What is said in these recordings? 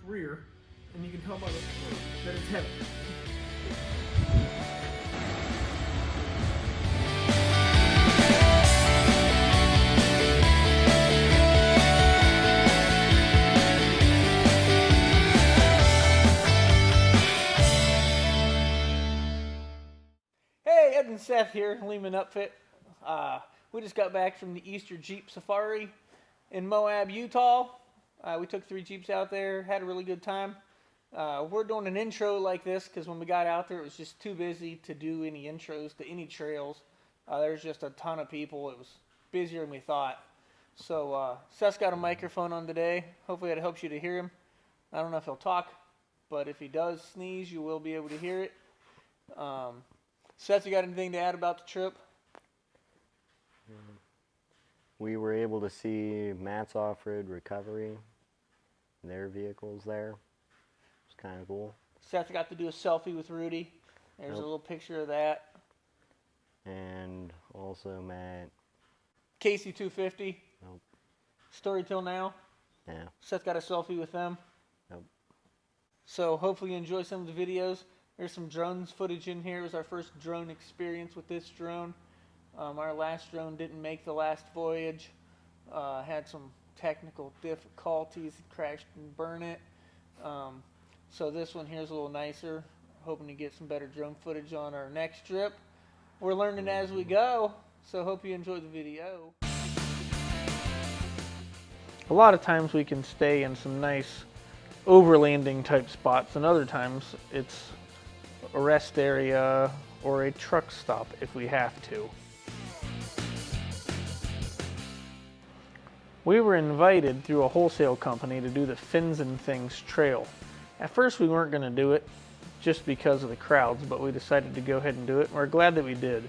rear, and you can tell by the floor that it's heavy. Hey, Ed and Seth here, Leemen Upfit. We just got back from the Easter Jeep Safari in Moab, Utah. We took 3 Jeeps out there, had a really good time. We're doing an intro like this because when we got out there, it was just too busy to do any intros to any trails. There's just a ton of people. It was busier than we thought. So Seth's got a microphone on today. Hopefully that helps you to hear him. I don't know if he'll talk, but if he does sneeze, you will be able to hear it. Seth, you got anything to add about the trip? We were able to see Matt's Off-Road Recovery, their vehicles there. It's kind of cool. Seth got to do a selfie with Rudy. There's a little picture of that. And also Matt. Casey 250. Nope. Story Till Now. Yeah. Seth got a selfie with them. Nope. So hopefully you enjoy some of the videos. There's some drones footage in here. It was our first drone experience with this drone. Our last drone didn't make the last voyage. Had some technical difficulties. It crashed and burned it. So this one here is a little nicer. Hoping to get some better drone footage on our next trip. We're learning as we go, so hope you enjoy the video. A lot of times we can stay in some nice overlanding type spots, and other times it's a rest area or a truck stop if we have to. We were invited through a wholesale company to do the Fins and Things trail. At first we weren't going to do it just because of the crowds, but we decided to go ahead and do it, and we're glad that we did.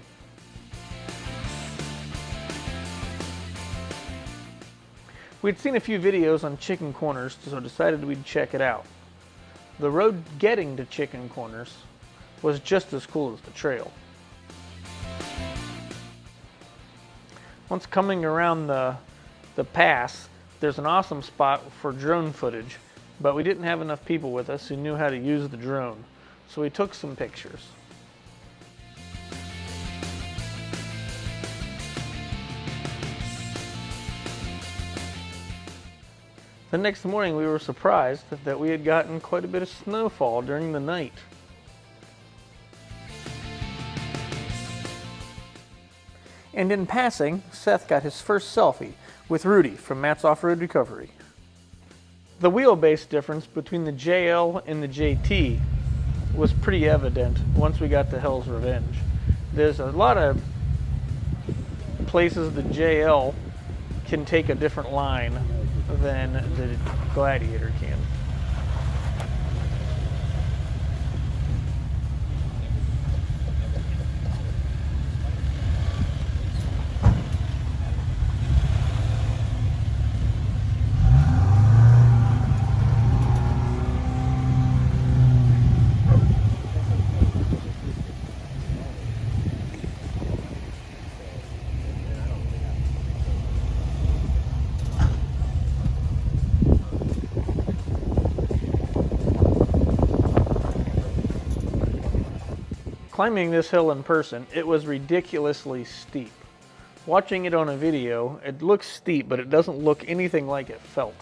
We'd seen a few videos on chickencorners, so decided we'd check it out. The road getting to chickencorners was just as cool as the trail. Once coming around the pass, there's an awesome spot for drone footage, but we didn't have enough people with us who knew how to use the drone, so we took some pictures. The next morning we were surprised that we had gotten quite a bit of snowfall during the night. And in passing, Seth got his first selfie with Rudy from Matt's Off-Road Recovery. The wheelbase difference between the JL and the JT was pretty evident once we got to Hell's Revenge. There's a lot of places the JL can take a different line than the Gladiator can. Climbing this hill in person, it was ridiculously steep. Watching it on a video, it looks steep, but it doesn't look anything like it felt.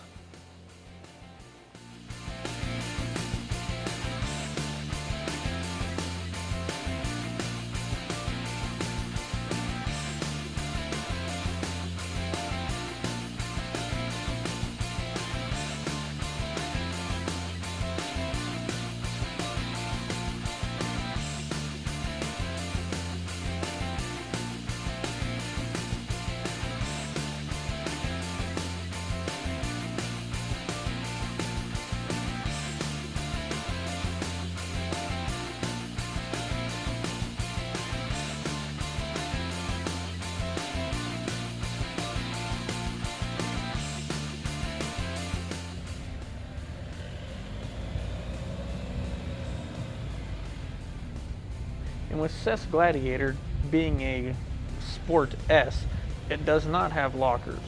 And with Seth's Gladiator being a Sport S, it does not have lockers.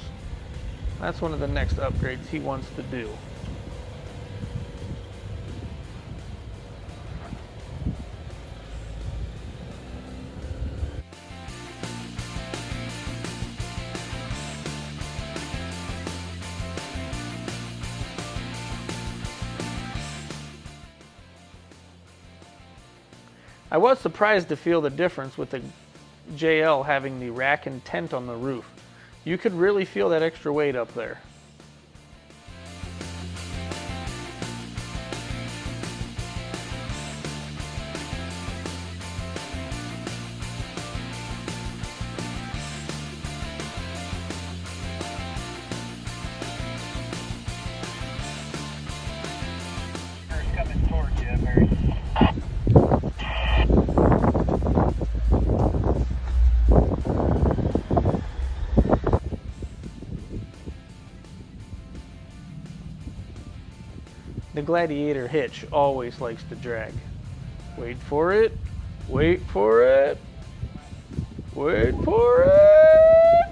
That's one of the next upgrades he wants to do. I was surprised to feel the difference with the JL having the rack and tent on the roof. You could really feel that extra weight up there. Coming towards you, Mary. The Gladiator hitch always likes to drag. Wait for it, wait for it, wait for it.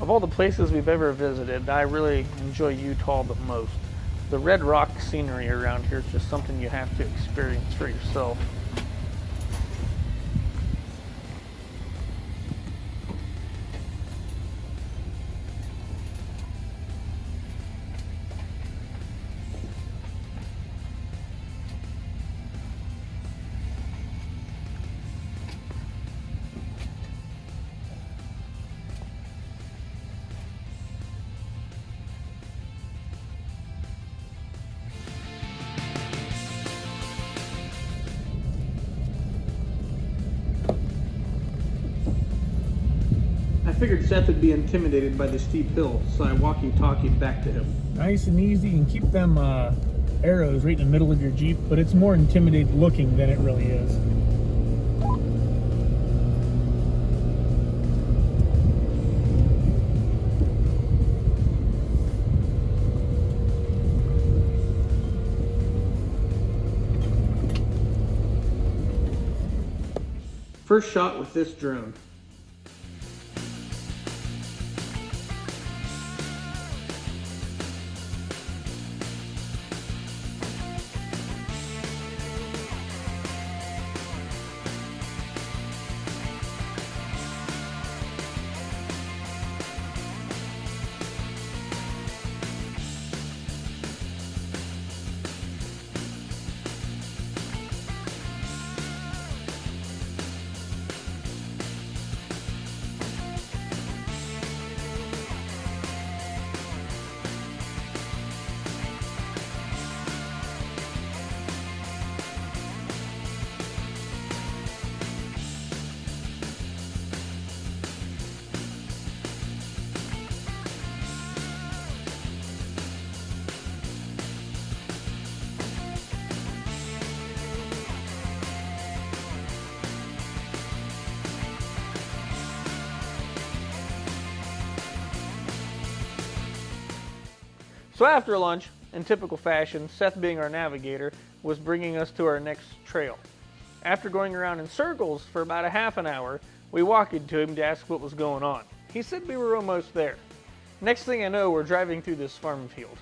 Of all the places we've ever visited, I really enjoy Utah the most. The red rock scenery around here is just something you have to experience for yourself. I figured Seth would be intimidated by the steep hill, so I walkie-talkied back to him. Nice and easy, and keep them arrows right in the middle of your Jeep, but it's more intimidating looking than it really is. First shot with this drone. So after lunch, in typical fashion, Seth being our navigator, was bringing us to our next trail. After going around in circles for about a half an hour, we walked to him to ask what was going on. He said we were almost there. Next thing I know, we're driving through this farm field.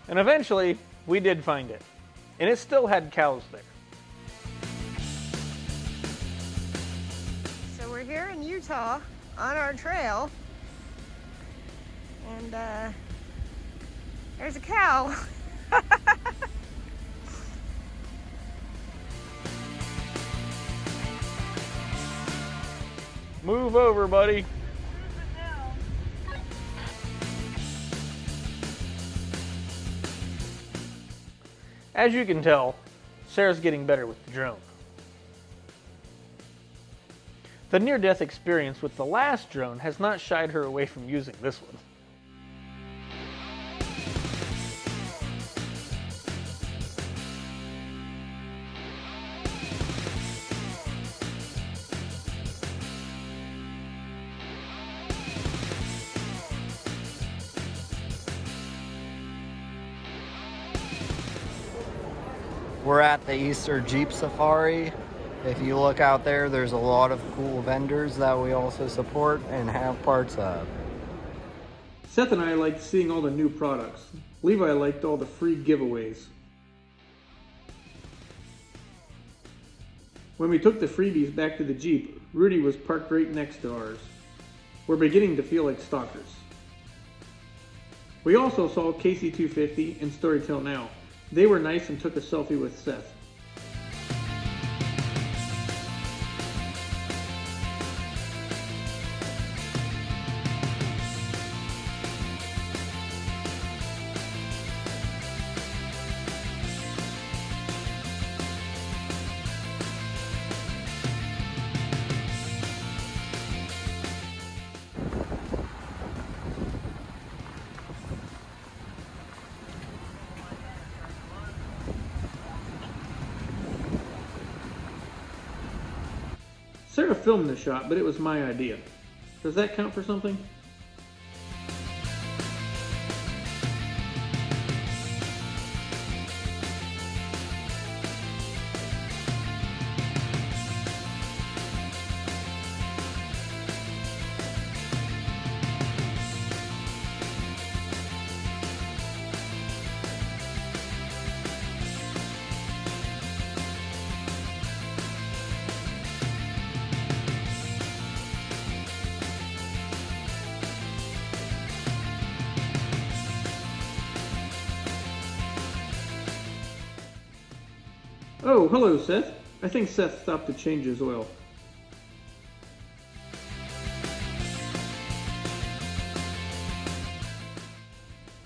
And eventually, we did find it. And it still had cows there. So we're here in Utah on our trail. And there's a cow. Move over, buddy. As you can tell, Sarah's getting better with the drone. The near-death experience with the last drone has not shied her away from using this one. We're at the Easter Jeep Safari. If you look out there, there's a lot of cool vendors that we also support and have parts of. Seth and I liked seeing all the new products. Levi liked all the free giveaways. When we took the freebies back to the Jeep, Rudy was parked right next to ours. We're beginning to feel like stalkers. We also saw KC250 and Storytell Now. They were nice and took a selfie with Seth. Sarah filmed the shot, but it was my idea. Does that count for something? Oh, hello, Seth. I think Seth stopped to change his oil.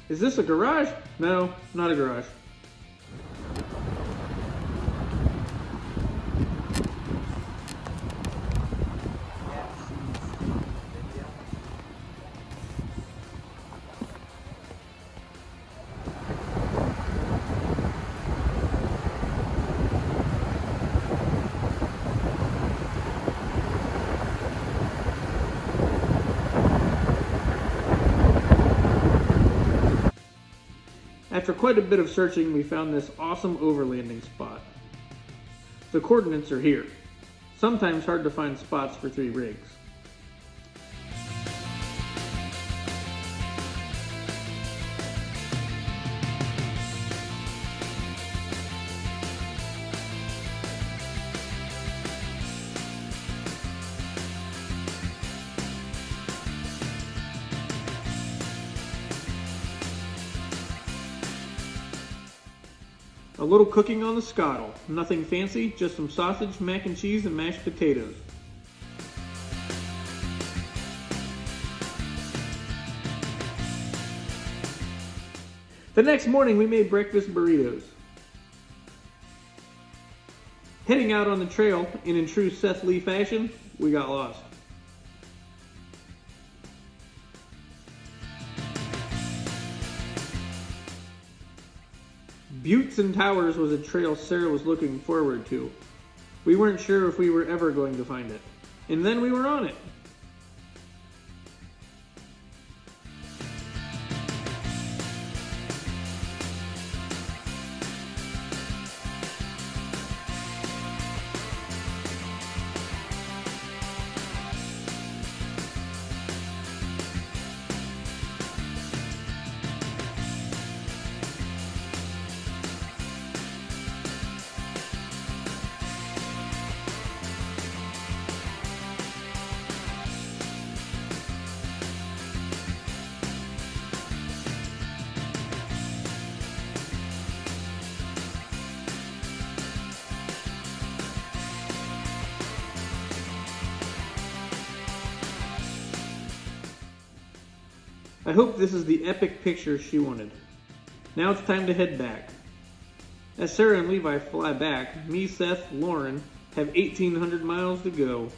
Is this a garage? No, not a garage. After quite a bit of searching, we found this awesome overlanding spot. The coordinates are here. Sometimes hard to find spots for 3 rigs. A little cooking on the scuttle. Nothing fancy, just some sausage, mac and cheese, and mashed potatoes. The next morning we made breakfast burritos. Heading out on the trail, and in true Seth Lee fashion, we got lost. Buttes and Towers was a trail Sarah was looking forward to. We weren't sure if we were ever going to find it. And then we were on it. I hope this is the epic picture she wanted. Now it's time to head back. As Sarah and Levi fly back, me, Seth, Lauren have 1,800 miles to go.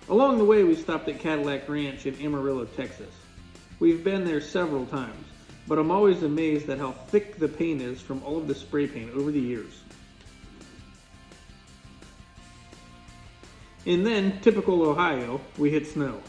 Along the way we stopped at Cadillac Ranch in Amarillo, Texas. We've been there several times, but I'm always amazed at how thick the paint is from all of the spray paint over the years. And then, typical Ohio, we hit snow.